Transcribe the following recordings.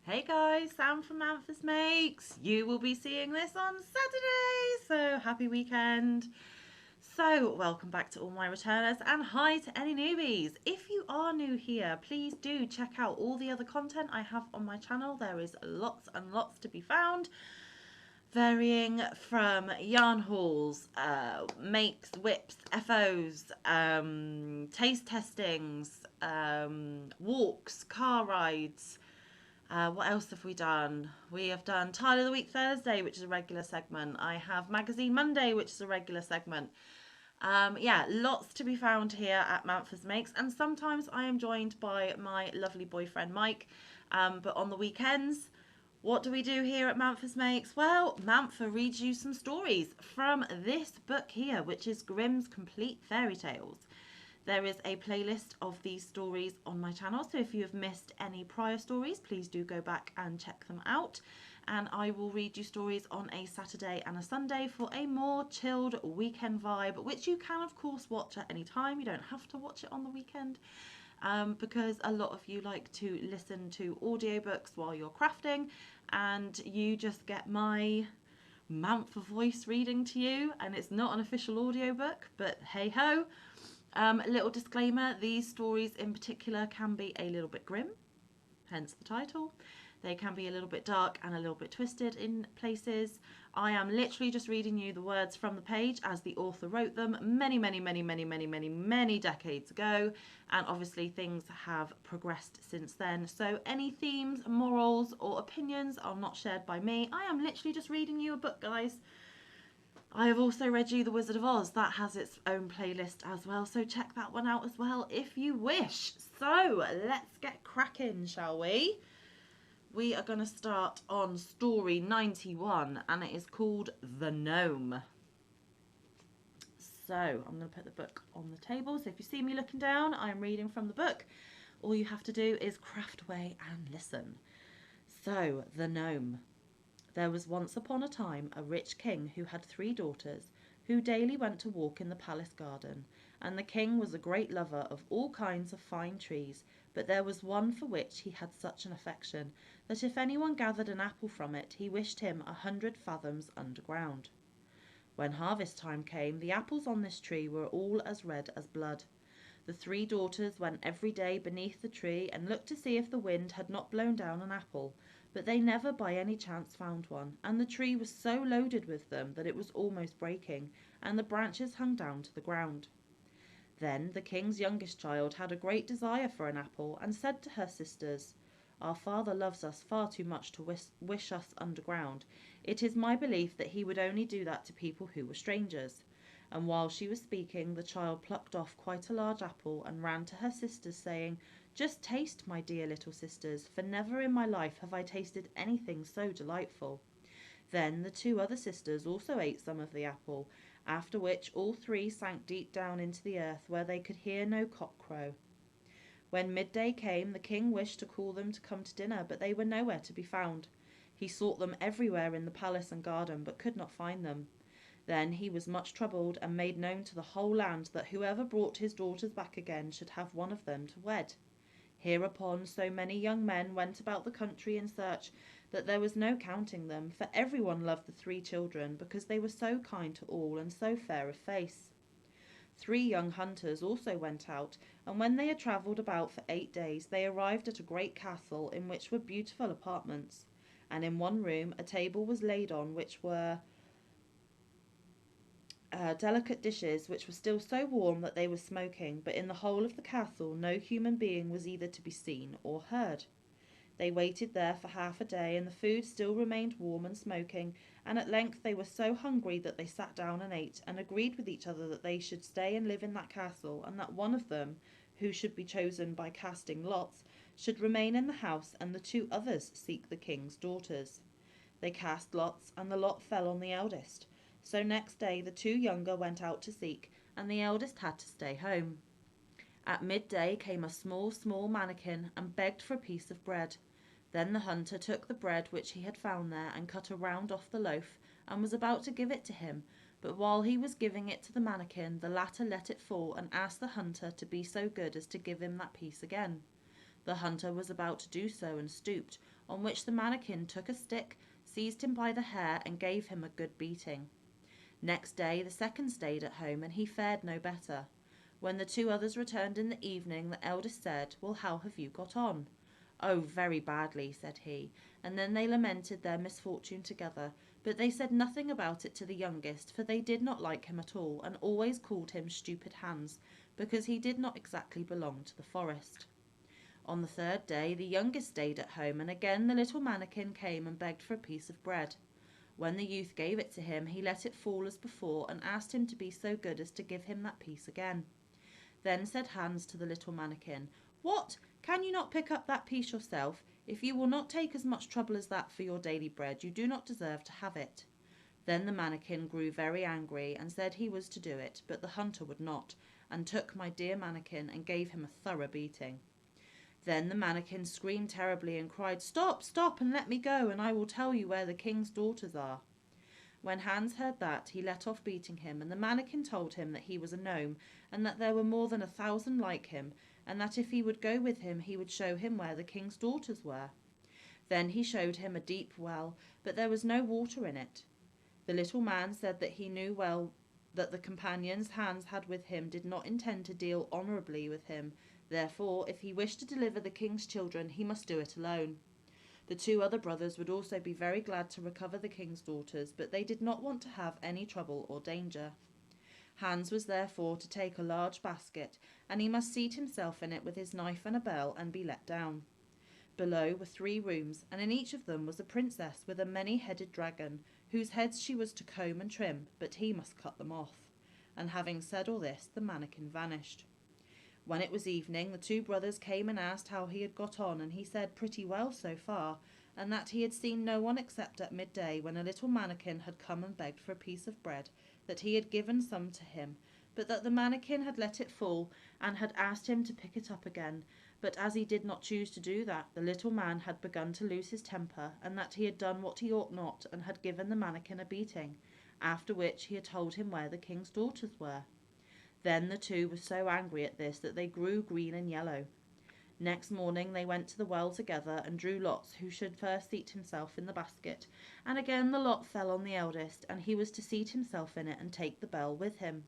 Hey guys, Sam from Manfa's Makes. You will be seeing this on Saturday, so happy weekend. So, welcome back to all my returners and hi to any newbies. If you are new here, please do check out all the other content I have on my channel. There is lots and lots to be found, varying from yarn hauls, makes, whips, FOs, taste testings, walks, car rides. What else have we done? We have done Tile of the Week Thursday, which is a regular segment. I have Magazine Monday, which is a regular segment. Yeah, lots to be found here at Manfa's Makes. And sometimes I am joined by my lovely boyfriend, Mike. But on the weekends, what do we do here at Manfa's Makes? Well, Manfa reads you some stories from this book here, which is Grimm's Complete Fairy Tales. There is a playlist of these stories on my channel, so if you have missed any prior stories, please do go back and check them out. And I will read you stories on a Saturday and a Sunday for a more chilled weekend vibe, which you can, of course, watch at any time. You don't have to watch it on the weekend. Because a lot of you like to listen to audiobooks while you're crafting, and you just get my Manfa voice reading to you, and it's not an official audiobook, but hey ho. A little disclaimer, these stories in particular can be a little bit grim, hence the title. They can be a little bit dark and a little bit twisted in places. I am literally just reading you the words from the page as the author wrote them many decades ago, and obviously things have progressed since then. So any themes, morals or opinions are not shared by me. I am literally just reading you a book, guys. I have also read you The Wizard of Oz. That has its own playlist as well, so check that one out as well if you wish. So let's get cracking, shall we? We are going to start on story 91, and it is called The Gnome. So I'm going to put the book on the table, so if you see me looking down, I'm reading from the book. All you have to do is craft away and listen. So, The Gnome. There was once upon a time a rich king who had 3 daughters, who daily went to walk in the palace garden, and the king was a great lover of all kinds of fine trees, but there was one for which he had such an affection, that if anyone gathered an apple from it, he wished him 100 fathoms underground. When harvest time came, the apples on this tree were all as red as blood. The 3 daughters went every day beneath the tree and looked to see if the wind had not blown down an apple, but they never by any chance found one, and the tree was so loaded with them that it was almost breaking, and the branches hung down to the ground. Then the king's youngest child had a great desire for an apple, and said to her sisters, "Our father loves us far too much to wish us underground. It is my belief that he would only do that to people who were strangers." And while she was speaking, the child plucked off quite a large apple and ran to her sisters, saying, "Just taste, my dear little sisters, for never in my life have I tasted anything so delightful." Then the 2 other sisters also ate some of the apple, after which all 3 sank deep down into the earth, where they could hear no cock crow. When midday came, the king wished to call them to come to dinner, but they were nowhere to be found. He sought them everywhere in the palace and garden, but could not find them. Then he was much troubled, and made known to the whole land that whoever brought his daughters back again should have one of them to wed. Hereupon so many young men went about the country in search that there was no counting them, for everyone loved the 3 children, because they were so kind to all and so fair of face. 3 young hunters also went out, and when they had travelled about for 8 days, they arrived at a great castle in which were beautiful apartments, and in one room a table was laid on which were delicate dishes, which were still so warm that they were smoking, but in the whole of the castle no human being was either to be seen or heard. They waited there for half a day, and the food still remained warm and smoking, and at length they were so hungry that they sat down and ate, and agreed with each other that they should stay and live in that castle, and that one of them, who should be chosen by casting lots, should remain in the house, and the 2 others seek the king's daughters. They cast lots, and the lot fell on the eldest. So next day the 2 younger went out to seek, and the eldest had to stay home. At midday came a small mannikin, and begged for a piece of bread. Then the hunter took the bread which he had found there, and cut a round off the loaf, and was about to give it to him, but while he was giving it to the mannikin, the latter let it fall, and asked the hunter to be so good as to give him that piece again. The hunter was about to do so, and stooped, on which the mannikin took a stick, seized him by the hair, and gave him a good beating. Next day the second stayed at home, and he fared no better. When the two others returned in the evening, the eldest said, "Well, how have you got on?" "Oh, very badly," said he, and then they lamented their misfortune together, but they said nothing about it to the youngest, for they did not like him at all, and always called him Stupid Hans, because he did not exactly belong to the forest. On the third day the youngest stayed at home, and again the little mannikin came and begged for a piece of bread. When the youth gave it to him, he let it fall as before, and asked him to be so good as to give him that piece again. Then said Hans to the little mannikin, "What? Can you not pick up that piece yourself? If you will not take as much trouble as that for your daily bread, you do not deserve to have it." Then the mannikin grew very angry, and said he was to do it, but the hunter would not, and took my dear mannikin and gave him a thorough beating. Then the mannikin screamed terribly and cried, "Stop, stop, and let me go, and I will tell you where the king's daughters are." When Hans heard that, he let off beating him, and the mannikin told him that he was a gnome, and that there were more than 1,000 like him, and that if he would go with him he would show him where the king's daughters were. Then he showed him a deep well, but there was no water in it. The little man said that he knew well that the companions Hans had with him did not intend to deal honourably with him. Therefore, if he wished to deliver the king's children, he must do it alone. The two other brothers would also be very glad to recover the king's daughters, but they did not want to have any trouble or danger. Hans was therefore to take a large basket, and he must seat himself in it with his knife and a bell, and be let down. Below were 3 rooms, and in each of them was a princess with a many-headed dragon, whose heads she was to comb and trim, but he must cut them off. And having said all this, the mannikin vanished. When it was evening, the 2 brothers came and asked how he had got on, and he said pretty well so far, and that he had seen no one except at midday, when a little mannikin had come and begged for a piece of bread, that he had given some to him, but that the mannikin had let it fall, and had asked him to pick it up again, but as he did not choose to do that, the little man had begun to lose his temper, and that he had done what he ought not, and had given the mannikin a beating, after which he had told him where the king's daughters were. Then the 2 were so angry at this that they grew green and yellow. Next morning they went to the well together, and drew lots who should first seat himself in the basket, and again the lot fell on the eldest, and he was to seat himself in it and take the bell with him.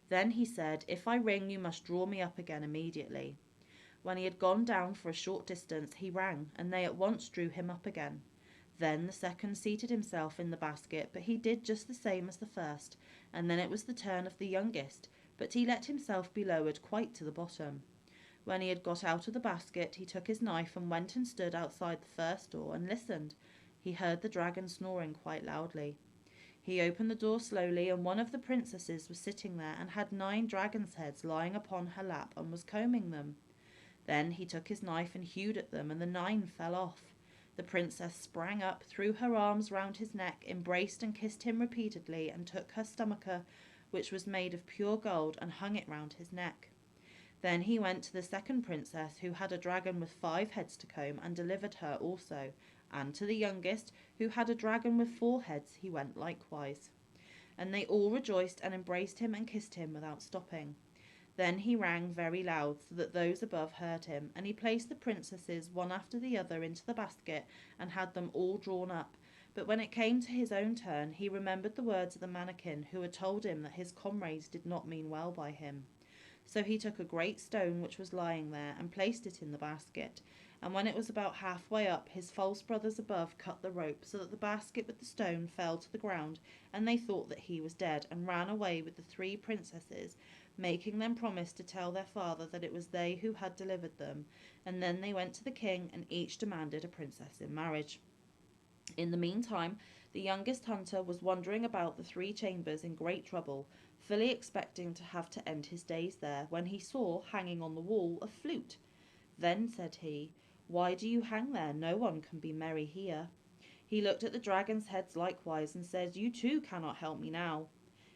Then he said, "If I ring, you must draw me up again immediately." When he had gone down for a short distance, he rang, and they at once drew him up again. Then the second seated himself in the basket, but he did just the same as the first, and then it was the turn of the youngest, but he let himself be lowered quite to the bottom. When he had got out of the basket, he took his knife and went and stood outside the first door and listened. He heard the dragon snoring quite loudly. He opened the door slowly, and one of the princesses was sitting there, and had 9 dragons' heads lying upon her lap, and was combing them. Then he took his knife and hewed at them, and the 9 fell off. The princess sprang up, threw her arms round his neck, embraced and kissed him repeatedly, and took her stomacher, which was made of pure gold, and hung it round his neck. Then he went to the second princess, who had a dragon with 5 heads to comb, and delivered her also, and to the youngest, who had a dragon with 4 heads, he went likewise. And they all rejoiced and embraced him and kissed him without stopping. Then he rang very loud, so that those above heard him, and he placed the princesses one after the other into the basket, and had them all drawn up. But when it came to his own turn, he remembered the words of the mannikin, who had told him that his comrades did not mean well by him. So he took a great stone which was lying there, and placed it in the basket, and when it was about halfway up, his false brothers above cut the rope, so that the basket with the stone fell to the ground, and they thought that he was dead, and ran away with the 3 princesses, making them promise to tell their father that it was they who had delivered them. And then they went to the king, and each demanded a princess in marriage. In the meantime, the youngest hunter was wandering about the 3 chambers in great trouble, fully expecting to have to end his days there, when he saw, hanging on the wall, a flute. Then said he, "Why do you hang there? No one can be merry here." He looked at the dragons' heads likewise, and said, "You too cannot help me now."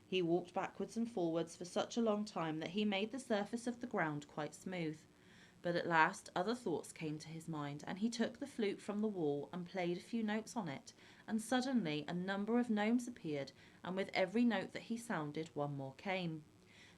He walked backwards and forwards for such a long time that he made the surface of the ground quite smooth. But at last other thoughts came to his mind, and he took the flute from the wall and played a few notes on it, and suddenly a number of gnomes appeared, and with every note that he sounded, one more came.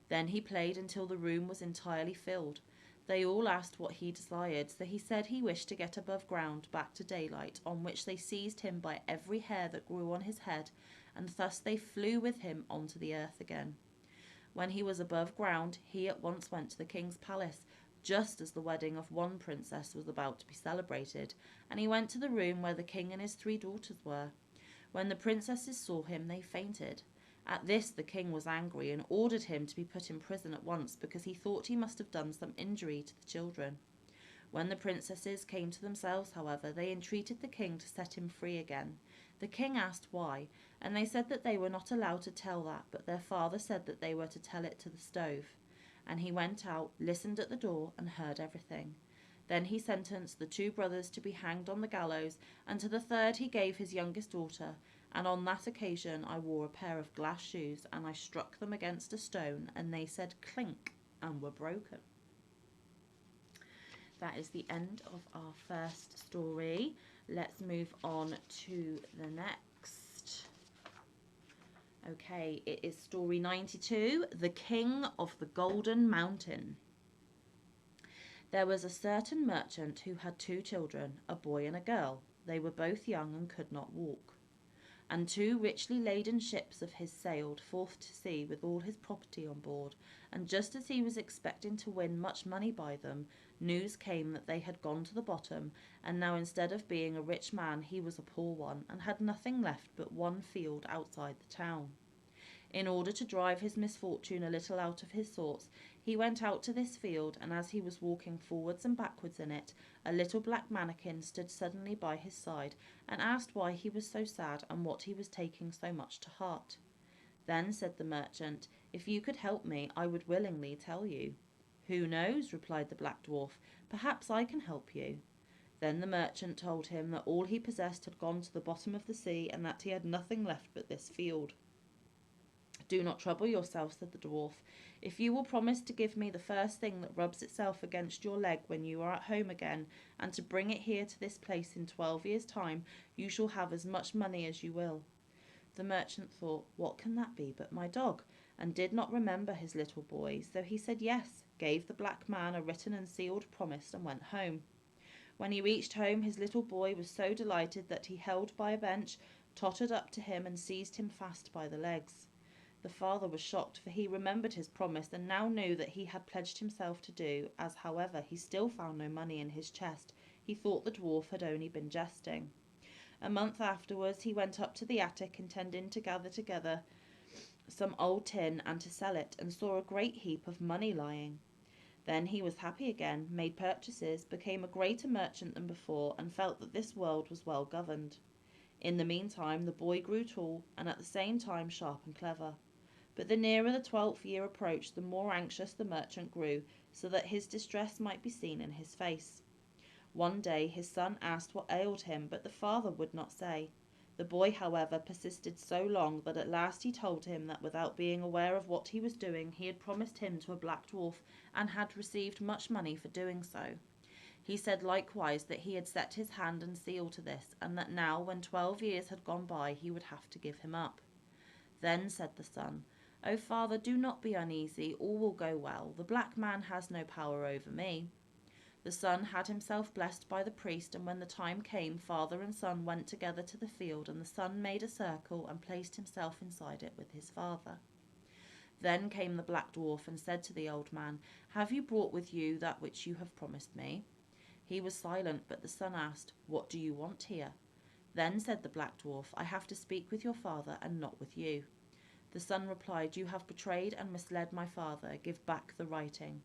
Then he played until the room was entirely filled. They all asked what he desired, so he said he wished to get above ground back to daylight, on which they seized him by every hair that grew on his head, and thus they flew with him onto the earth again. When he was above ground, he at once went to the king's palace, just as the wedding of one princess was about to be celebrated, and he went to the room where the king and his 3 daughters were. When the princesses saw him, they fainted. At this the king was angry and ordered him to be put in prison at once, because he thought he must have done some injury to the children. When the princesses came to themselves, however, they entreated the king to set him free again. The king asked why, and they said that they were not allowed to tell that, but their father said that they were to tell it to the stove. And he went out, listened at the door, and heard everything. Then he sentenced the 2 brothers to be hanged on the gallows, and to the 3rd he gave his youngest daughter. And on that occasion I wore a pair of glass shoes, and I struck them against a stone, and they said clink, and were broken. That is the end of our first story. Let's move on to the next. Okay, it is story 92, The King of the Golden Mountain. There was a certain merchant who had 2 children, a boy and a girl. They were both young and could not walk. And 2 richly laden ships of his sailed forth to sea with all his property on board, and just as he was expecting to win much money by them, news came that they had gone to the bottom, and now instead of being a rich man he was a poor one, and had nothing left but one field outside the town. In order to drive his misfortune a little out of his thoughts, he went out to this field, and as he was walking forwards and backwards in it, a little black mannikin stood suddenly by his side, and asked why he was so sad, and what he was taking so much to heart. Then said the merchant, "If you could help me, I would willingly tell you." "Who knows?" replied the black dwarf. "Perhaps I can help you." Then the merchant told him that all he possessed had gone to the bottom of the sea, and that he had nothing left but this field. "Do not trouble yourself," said the dwarf. "If you will promise to give me the first thing that rubs itself against your leg when you are at home again, and to bring it here to this place in 12 years' time, you shall have as much money as you will." The merchant thought, "What can that be but my dog?" and did not remember his little boy, so he said yes, gave the black man a written and sealed promise, and went home. When he reached home, his little boy was so delighted that he held by a bench, tottered up to him, and seized him fast by the legs. The father was shocked, for he remembered his promise, and now knew that he had pledged himself to do. As, however, he still found no money in his chest, he thought the dwarf had only been jesting. A month afterwards he went up to the attic, intending to gather together some old tin and to sell it, and saw a great heap of money lying. Then he was happy again, made purchases, became a greater merchant than before, and felt that this world was well governed. In the meantime the boy grew tall, and at the same time sharp and clever. But the nearer the 12th year approached, the more anxious the merchant grew, so that his distress might be seen in his face. One day his son asked what ailed him, but the father would not say. The boy, however, persisted so long that at last he told him that without being aware of what he was doing, he had promised him to a black dwarf, and had received much money for doing so. He said likewise that he had set his hand and seal to this, and that now, when 12 years had gone by, he would have to give him up. Then said the son, "O father, do not be uneasy, all will go well. The black man has no power over me." The son had himself blessed by the priest, and when the time came, father and son went together to the field, and the son made a circle and placed himself inside it with his father. Then came the black dwarf and said to the old man, "Have you brought with you that which you have promised me?" He was silent, but the son asked, "What do you want here?" Then said the black dwarf, "I have to speak with your father and not with you." The son replied, "You have betrayed and misled my father. Give back the writing."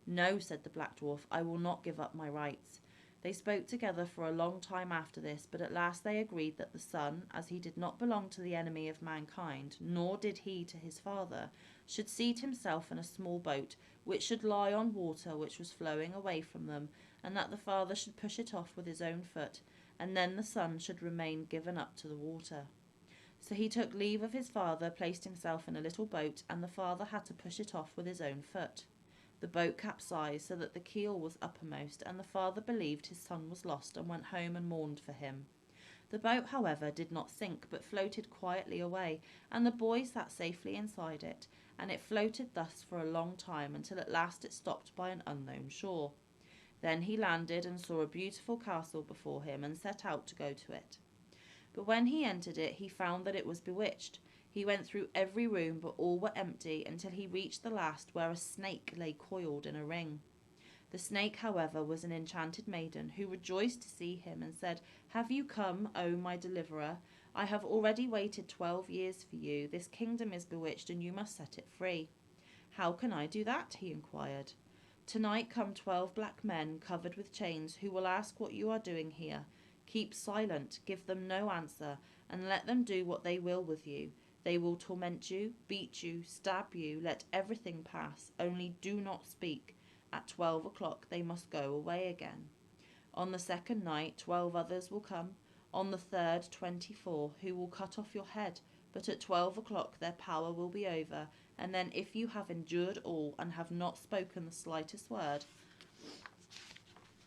"No," said the black dwarf, "I will not give up my rights." They spoke together for a long time after this, but at last they agreed that the son, as he did not belong to the enemy of mankind, nor did he to his father, should seat himself in a small boat, which should lie on water which was flowing away from them, and that the father should push it off with his own foot, and then the son should remain given up to the water. So he took leave of his father, placed himself in a little boat, and the father had to push it off with his own foot. The boat capsized so that the keel was uppermost, and the father believed his son was lost and went home and mourned for him. The boat, however, did not sink, but floated quietly away, and the boy sat safely inside it, and it floated thus for a long time until at last it stopped by an unknown shore. Then he landed and saw a beautiful castle before him and set out to go to it. But when he entered it, he found that it was bewitched. He went through every room, but all were empty until he reached the last, where a snake lay coiled in a ring. The snake, however, was an enchanted maiden, who rejoiced to see him and said, "Have you come, O my deliverer? I have already waited 12 years for you. This kingdom is bewitched, and you must set it free." "How can I do that?" he inquired. "Tonight come 12 black men covered with chains, who will ask what you are doing here. Keep silent, give them no answer, and let them do what they will with you. They will torment you, beat you, stab you, let everything pass, only do not speak. At 12 o'clock they must go away again. On the second night 12 others will come. On the third 24, who will cut off your head. But at 12 o'clock their power will be over, and then if you have endured all and have not spoken the slightest word,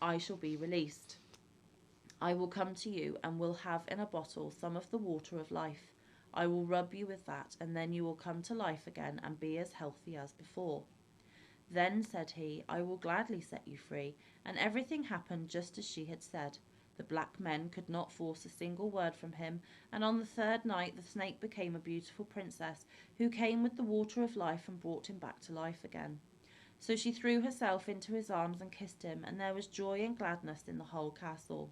I shall be released. I will come to you and will have in a bottle some of the water of life. I will rub you with that, and then you will come to life again and be as healthy as before." "Then," said he, "I will gladly set you free." And everything happened just as she had said. The black men could not force a single word from him, and on the third night the snake became a beautiful princess, who came with the water of life and brought him back to life again. So she threw herself into his arms and kissed him, and there was joy and gladness in the whole castle.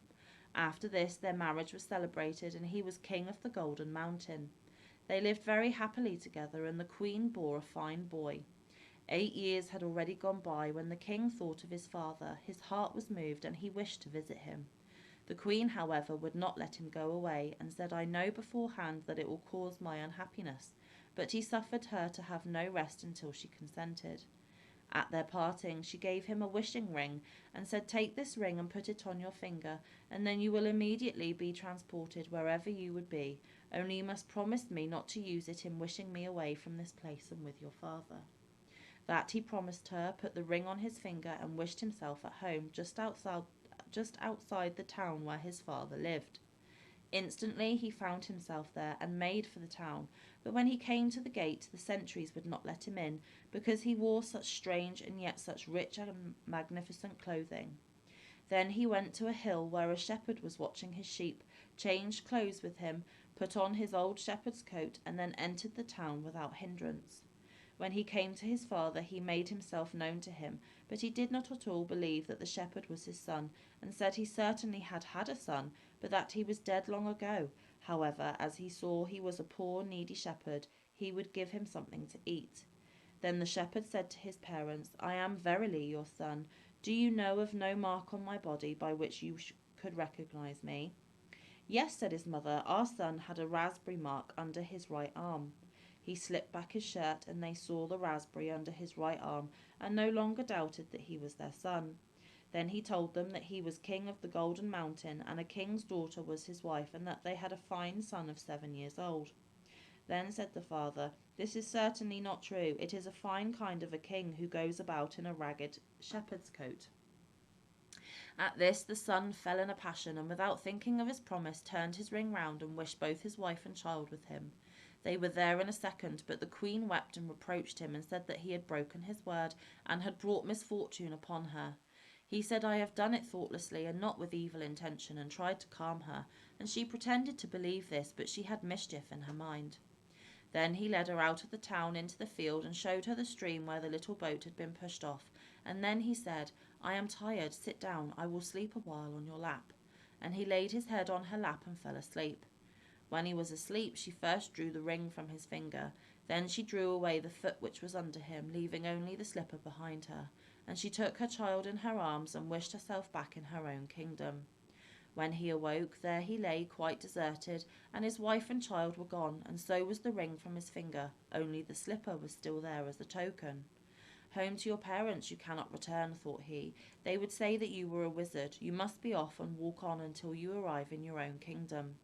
After this their marriage was celebrated, and he was king of the Golden Mountain. They lived very happily together, and the queen bore a fine boy. 8 years had already gone by when the king thought of his father. His heart was moved, and he wished to visit him. The queen, however, would not let him go away, and said, "I know beforehand that it will cause my unhappiness." But he suffered her to have no rest until she consented. At their parting, she gave him a wishing ring and said, "Take this ring and put it on your finger, and then you will immediately be transported wherever you would be. Only you must promise me not to use it in wishing me away from this place and with your father." That he promised her, put the ring on his finger, and wished himself at home just outside the town where his father lived. Instantly he found himself there and made for the town, but when he came to the gate the sentries would not let him in, because he wore such strange and yet such rich and magnificent clothing. Then he went to a hill where a shepherd was watching his sheep, changed clothes with him, put on his old shepherd's coat, and then entered the town without hindrance. When he came to his father, he made himself known to him, but he did not at all believe that the shepherd was his son, and said he certainly had had a son, but that he was dead long ago. However, as he saw he was a poor, needy shepherd, he would give him something to eat. Then the shepherd said to his parents, "I am verily your son. Do you know of no mark on my body by which you could recognize me?" "Yes," said his mother, "our son had a raspberry mark under his right arm." He slipped back his shirt, and they saw the raspberry under his right arm, and no longer doubted that he was their son. Then he told them that he was king of the Golden Mountain, and a king's daughter was his wife, and that they had a fine son of 7 years old. Then said the father, "This is certainly not true. It is a fine kind of a king who goes about in a ragged shepherd's coat." At this the son fell in a passion, and without thinking of his promise turned his ring round and wished both his wife and child with him. They were there in a second, but the queen wept and reproached him, and said that he had broken his word and had brought misfortune upon her. He said, "I have done it thoughtlessly and not with evil intention," and tried to calm her, and she pretended to believe this, but she had mischief in her mind. Then he led her out of the town into the field and showed her the stream where the little boat had been pushed off, and then he said, "I am tired, sit down, I will sleep a while on your lap." And he laid his head on her lap and fell asleep. When he was asleep, she first drew the ring from his finger. Then she drew away the foot which was under him, leaving only the slipper behind her. And she took her child in her arms and wished herself back in her own kingdom. When he awoke, there he lay quite deserted, and his wife and child were gone, and so was the ring from his finger, only the slipper was still there as a token. "Home to your parents you cannot return," thought he. "They would say that you were a wizard. You must be off and walk on until you arrive in your own kingdom."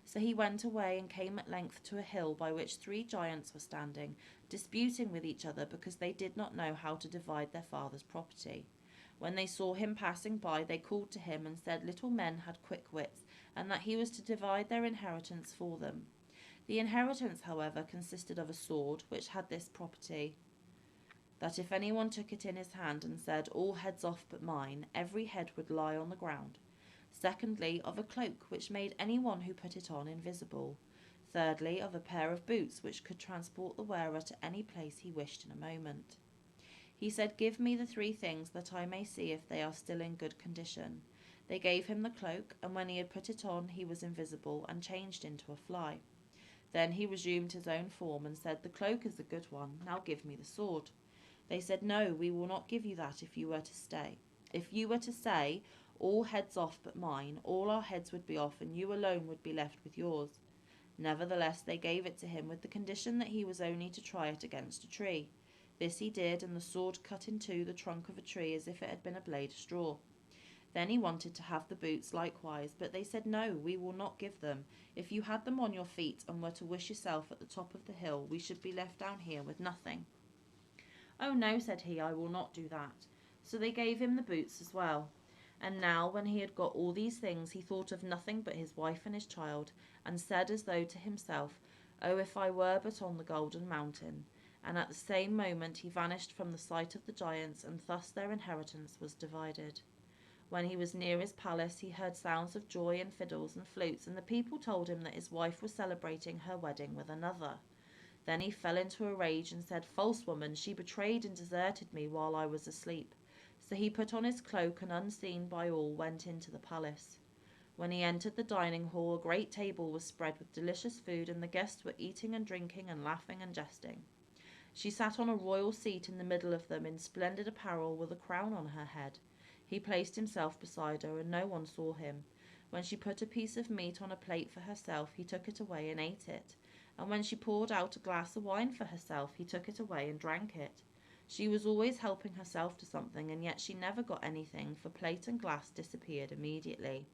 So he went away and came at length to a hill by which 3 giants were standing, disputing with each other because they did not know how to divide their father's property. When they saw him passing by, they called to him and said little men had quick wits, and that he was to divide their inheritance for them. The inheritance, however, consisted of a sword, which had this property, that if anyone took it in his hand and said, "All heads off but mine," every head would lie on the ground. Secondly, of a cloak, which made anyone who put it on invisible. Thirdly, of a pair of boots, which could transport the wearer to any place he wished in a moment. He said, "Give me the 3 things, that I may see if they are still in good condition." They gave him the cloak, and when he had put it on, he was invisible and changed into a fly. Then he resumed his own form and said, "The cloak is a good one, now give me the sword." They said, "No, we will not give you that if you were to stay. If you were to say, 'All heads off but mine,' all our heads would be off, and you alone would be left with yours." Nevertheless, they gave it to him with the condition that he was only to try it against a tree. This he did, and the sword cut in two the trunk of a tree as if it had been a blade of straw. Then he wanted to have the boots likewise, but they said, "No, we will not give them. If you had them on your feet and were to wish yourself at the top of the hill, we should be left down here with nothing." "Oh no," said he, "I will not do that." So they gave him the boots as well. And now, when he had got all these things, he thought of nothing but his wife and his child, and said as though to himself, "Oh, if I were but on the golden mountain." And at the same moment he vanished from the sight of the giants, and thus their inheritance was divided. When he was near his palace, he heard sounds of joy and fiddles and flutes, and the people told him that his wife was celebrating her wedding with another. Then he fell into a rage and said, "False woman, she betrayed and deserted me while I was asleep." So he put on his cloak and, unseen by all, went into the palace. When he entered the dining hall, a great table was spread with delicious food, and the guests were eating and drinking and laughing and jesting. She sat on a royal seat in the middle of them, in splendid apparel, with a crown on her head. He placed himself beside her, and no one saw him. When she put a piece of meat on a plate for herself, he took it away and ate it. And when she poured out a glass of wine for herself, he took it away and drank it. She was always helping herself to something, and yet she never got anything, for plate and glass disappeared immediately.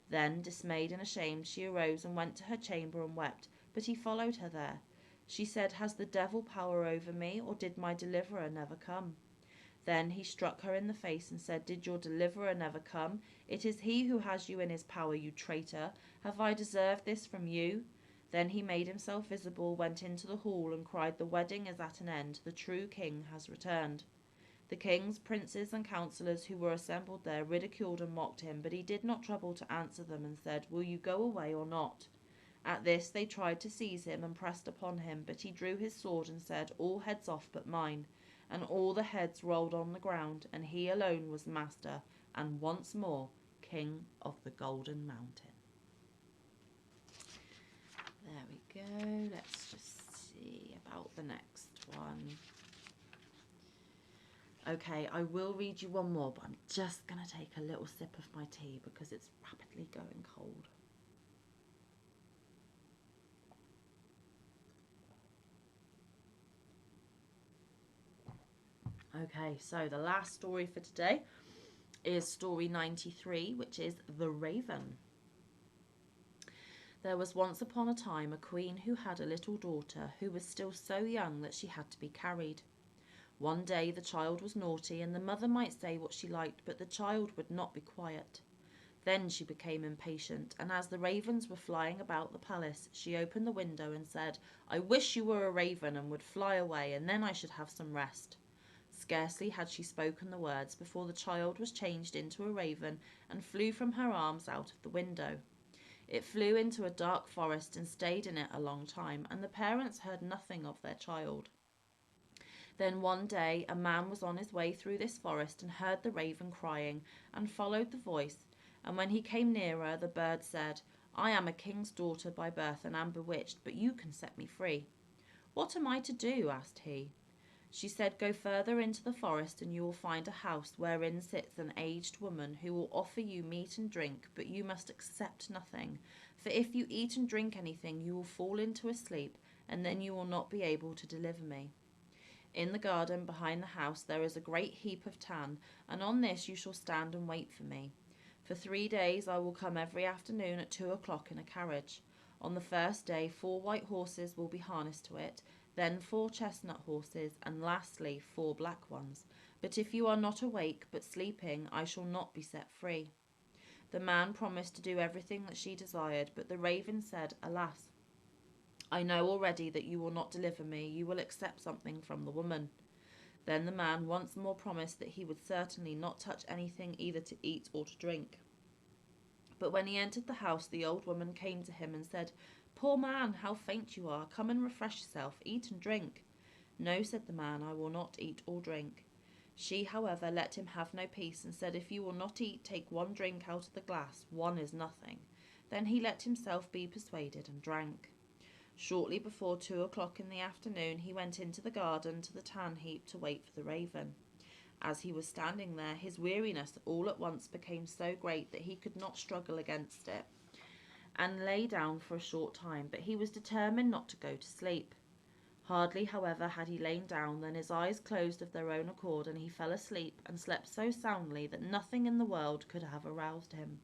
Then, dismayed and ashamed, she arose and went to her chamber and wept, but he followed her there. She said, "Has the devil power over me, or did my deliverer never come?" Then he struck her in the face and said, "Did your deliverer never come? It is he who has you in his power, you traitor. Have I deserved this from you?" Then he made himself visible, went into the hall, and cried, "The wedding is at an end. The true king has returned." The kings, princes, and councillors who were assembled there ridiculed and mocked him, but he did not trouble to answer them, and said, "Will you go away or not?" At this they tried to seize him and pressed upon him, but he drew his sword and said, "All heads off but mine." And all the heads rolled on the ground, and he alone was master, and once more king of the Golden Mountain. There we go. Let's just see about the next one. Okay, I will read you one more, but I'm just going to take a little sip of my tea because it's rapidly going cold. Okay, so the last story for today is story 93, which is The Raven. There was once upon a time a queen who had a little daughter who was still so young that she had to be carried. One day the child was naughty, and the mother might say what she liked, but the child would not be quiet. Then she became impatient, and as the ravens were flying about the palace, she opened the window and said, "I wish you were a raven and would fly away, and then I should have some rest." Scarcely had she spoken the words before the child was changed into a raven and flew from her arms out of the window. It flew into a dark forest and stayed in it a long time, and the parents heard nothing of their child. Then one day a man was on his way through this forest and heard the raven crying, and followed the voice, and when he came nearer, the bird said, "I am a king's daughter by birth and am bewitched, but you can set me free." "What am I to do?" asked he. She said, "Go further into the forest and you will find a house wherein sits an aged woman who will offer you meat and drink, but you must accept nothing, for if you eat and drink anything you will fall into a sleep, and then you will not be able to deliver me. In the garden behind the house there is a great heap of tan, and on this you shall stand and wait for me. For 3 days I will come every afternoon at 2 o'clock in a carriage. On the first day 4 white horses will be harnessed to it, then 4 chestnut horses, and lastly 4 black ones. But if you are not awake, but sleeping, I shall not be set free." The man promised to do everything that she desired, but the raven said, "Alas, I know already that you will not deliver me, you will accept something from the woman." Then the man once more promised that he would certainly not touch anything either to eat or to drink. But when he entered the house, the old woman came to him and said, "Poor man, how faint you are! Come and refresh yourself, eat and drink." "No," said the man, "I will not eat or drink." She, however, let him have no peace, and said, "If you will not eat, take one drink out of the glass. One is nothing." Then he let himself be persuaded and drank. Shortly before 2 o'clock in the afternoon, he went into the garden to the tan heap to wait for the raven. As he was standing there, his weariness all at once became so great that he could not struggle against it, and lay down for a short time, but he was determined not to go to sleep. Hardly, however, had he lain down than his eyes closed of their own accord, and he fell asleep, and slept so soundly that nothing in the world could have aroused him.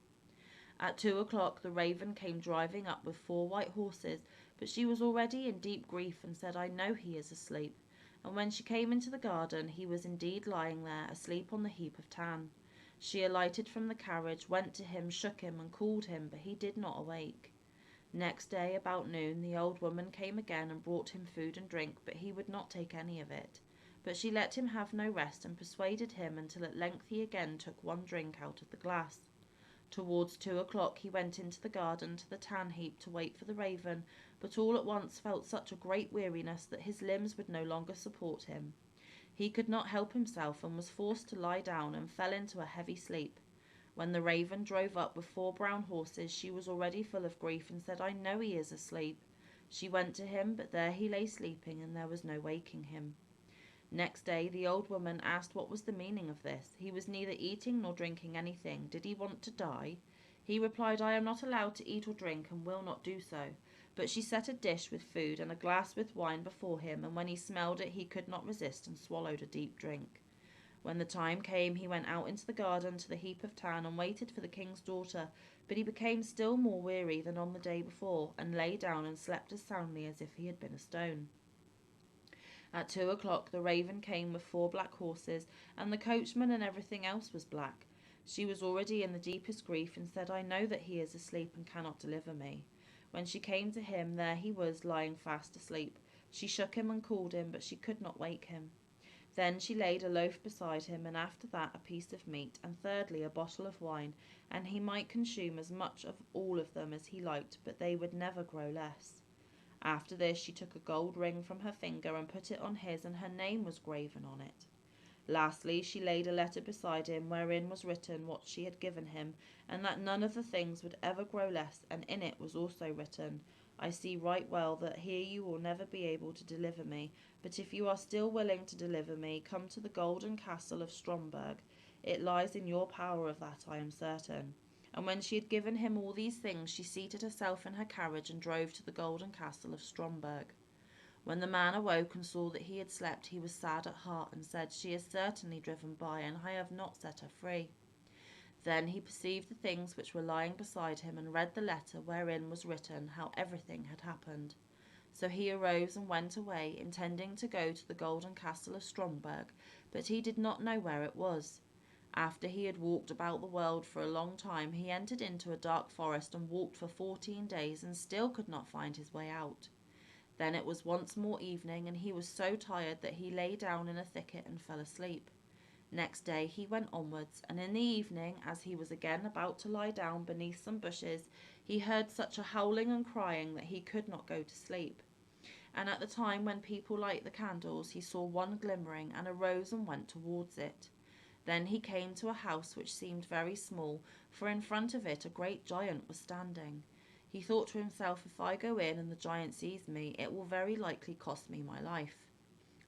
At 2 o'clock the raven came driving up with 4 white horses, but she was already in deep grief, and said, "I know he is asleep." And when she came into the garden, he was indeed lying there, asleep on the heap of tan. She alighted from the carriage, went to him, shook him, and called him, but he did not awake. Next day, about noon, the old woman came again and brought him food and drink, but he would not take any of it. But she let him have no rest, and persuaded him until at length he again took one drink out of the glass. Towards 2 o'clock he went into the garden to the tan heap to wait for the raven, but all at once felt such a great weariness that his limbs would no longer support him. He could not help himself, and was forced to lie down, and fell into a heavy sleep. When the raven drove up with 4 brown horses, she was already full of grief, and said, "I know he is asleep." She went to him, but there he lay sleeping, and there was no waking him. Next day the old woman asked what was the meaning of this. He was neither eating nor drinking anything. Did he want to die? He replied, "I am not allowed to eat or drink, and will not do so." But she set a dish with food and a glass with wine before him, and when he smelled it he could not resist, and swallowed a deep drink. When the time came, he went out into the garden to the heap of tan, and waited for the king's daughter, but he became still more weary than on the day before, and lay down and slept as soundly as if he had been a stone. At 2 o'clock the raven came with 4 black horses, and the coachman and everything else was black. She was already in the deepest grief, and said, "I know that he is asleep and cannot deliver me." When she came to him, there he was, lying fast asleep. She shook him and called him, but she could not wake him. Then she laid a loaf beside him, and after that a piece of meat, and thirdly a bottle of wine, and he might consume as much of all of them as he liked, but they would never grow less. After this she took a gold ring from her finger and put it on his, and her name was graven on it. Lastly she laid a letter beside him, wherein was written what she had given him, and that none of the things would ever grow less, and in it was also written, "I see right well that here you will never be able to deliver me, but if you are still willing to deliver me, come to the golden castle of Stromberg. It lies in your power, of that I am certain." And when she had given him all these things, she seated herself in her carriage and drove to the golden castle of Stromberg. When the man awoke and saw that he had slept, he was sad at heart, and said, "She is certainly driven by, and I have not set her free." Then he perceived the things which were lying beside him, and read the letter wherein was written how everything had happened. So he arose and went away, intending to go to the golden castle of Stromberg, but he did not know where it was. After he had walked about the world for a long time, he entered into a dark forest and walked for 14 days, and still could not find his way out. Then it was once more evening, and he was so tired that he lay down in a thicket and fell asleep. Next day he went onwards, and in the evening, as he was again about to lie down beneath some bushes, he heard such a howling and crying that he could not go to sleep. And at the time when people light the candles, he saw one glimmering, and arose and went towards it. Then he came to a house which seemed very small, for in front of it a great giant was standing. He thought to himself, "If I go in and the giant sees me, it will very likely cost me my life."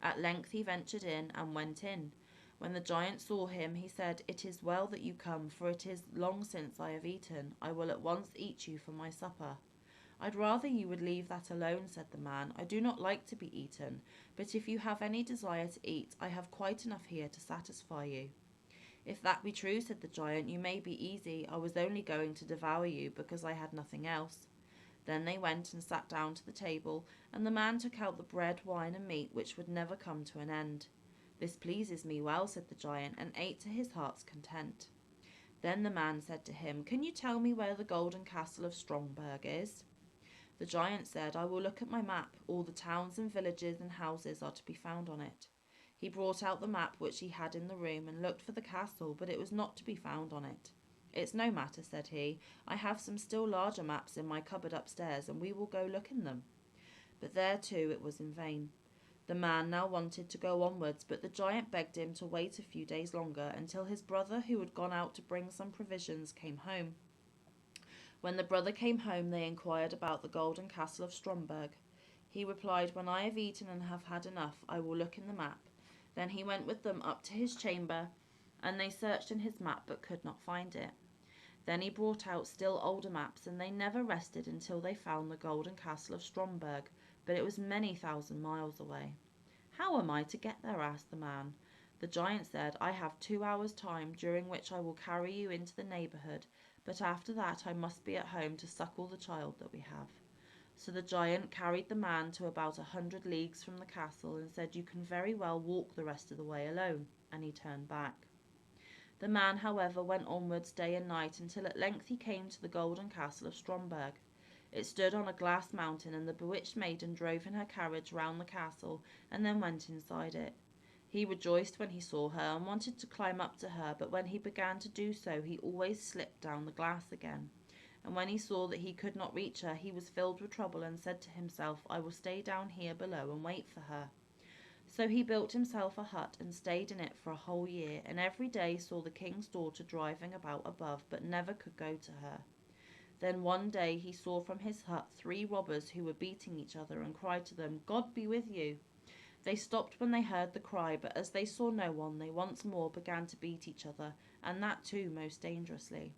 At length he ventured in and went in. When the giant saw him, he said, "It is well that you come, for it is long since I have eaten. I will at once eat you for my supper." "I'd rather you would leave that alone," said the man. "I do not like to be eaten, but if you have any desire to eat, I have quite enough here to satisfy you." "If that be true," said the giant, "you may be easy. I was only going to devour you, because I had nothing else." Then they went and sat down to the table, and the man took out the bread, wine, and meat, which would never come to an end. "This pleases me well," said the giant, and ate to his heart's content. Then the man said to him, "Can you tell me where the golden castle of Stromberg is?" The giant said, I will look at my map. All the towns and villages and houses are to be found on it. He brought out the map which he had in the room and looked for the castle, but it was not to be found on it. It's no matter, said he. I have some still larger maps in my cupboard upstairs, and we will go look in them. But there too it was in vain. The man now wanted to go onwards, but the giant begged him to wait a few days longer until his brother, who had gone out to bring some provisions, came home. When the brother came home, they inquired about the golden castle of Stromberg. He replied, When I have eaten and have had enough, I will look in the map. Then he went with them up to his chamber, and they searched in his map but could not find it. Then he brought out still older maps, and they never rested until they found the golden castle of Stromberg, but it was many thousand miles away. How am I to get there? Asked the man. The giant said, I have 2 hours' time, during which I will carry you into the neighbourhood, but after that I must be at home to suckle the child that we have. So the giant carried the man to about 100 leagues from the castle and said, You can very well walk the rest of the way alone, and he turned back. The man, however, went onwards day and night until at length he came to the golden castle of Stromberg. It stood on a glass mountain, and the bewitched maiden drove in her carriage round the castle and then went inside it. He rejoiced when he saw her and wanted to climb up to her, but when he began to do so, he always slipped down the glass again. And when he saw that he could not reach her, he was filled with trouble and said to himself, I will stay down here below and wait for her. So he built himself a hut and stayed in it for a whole year, and every day saw the king's daughter driving about above, but never could go to her. Then one day he saw from his hut 3 robbers who were beating each other, and cried to them, God be with you. They stopped when they heard the cry, but as they saw no one, they once more began to beat each other, and that too most dangerously.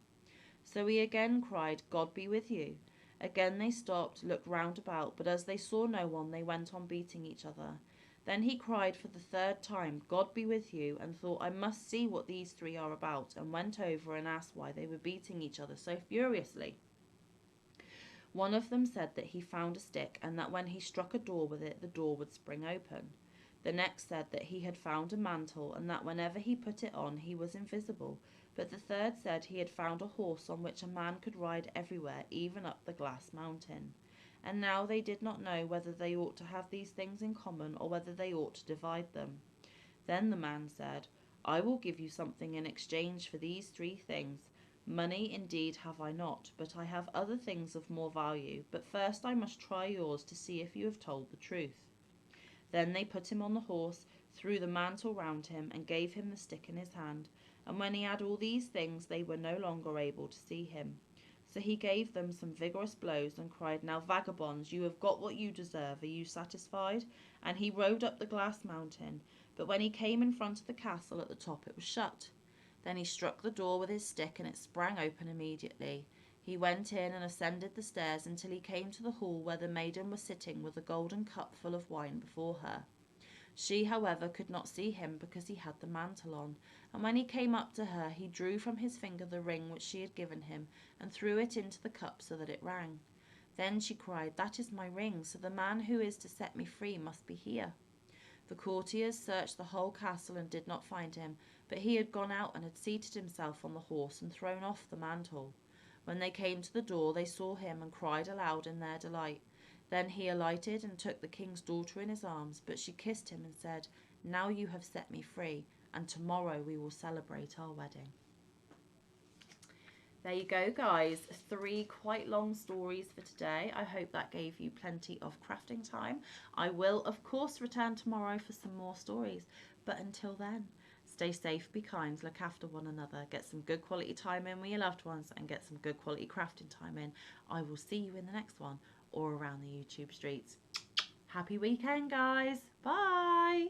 So he again cried, God be with you. Again they stopped, looked round about, but as they saw no one, they went on beating each other. Then he cried for the 3rd time, God be with you, and thought, I must see what these 3 are about, and went over and asked why they were beating each other so furiously. One of them said that he found a stick, and that when he struck a door with it, the door would spring open. The next said that he had found a mantle, and that whenever he put it on, he was invisible. But the third said he had found a horse on which a man could ride everywhere, even up the glass mountain. And now they did not know whether they ought to have these things in common, or whether they ought to divide them. Then the man said, I will give you something in exchange for these 3 things. Money indeed have I not, but I have other things of more value. But first I must try yours to see if you have told the truth. Then they put him on the horse, threw the mantle round him, and gave him the stick in his hand. And when he had all these things, they were no longer able to see him. So he gave them some vigorous blows, and cried, Now, vagabonds, you have got what you deserve. Are you satisfied? And he rode up the glass mountain. But when he came in front of the castle at the top, it was shut. Then he struck the door with his stick, and it sprang open immediately. He went in and ascended the stairs until he came to the hall where the maiden was sitting with a golden cup full of wine before her. She, however, could not see him because he had the mantle on, and when he came up to her, he drew from his finger the ring which she had given him and threw it into the cup so that it rang. Then she cried, That is my ring, so the man who is to set me free must be here. The courtiers searched the whole castle and did not find him, but he had gone out and had seated himself on the horse and thrown off the mantle. When they came to the door, they saw him and cried aloud in their delight. Then he alighted and took the king's daughter in his arms, but she kissed him and said, Now you have set me free, and tomorrow we will celebrate our wedding. There you go, guys. 3 quite long stories for today. I hope that gave you plenty of crafting time. I will, of course, return tomorrow for some more stories. But until then, stay safe, be kind, look after one another, get some good quality time in with your loved ones, and get some good quality crafting time in. I will see you in the next one or around the YouTube streets. Happy weekend, guys. Bye.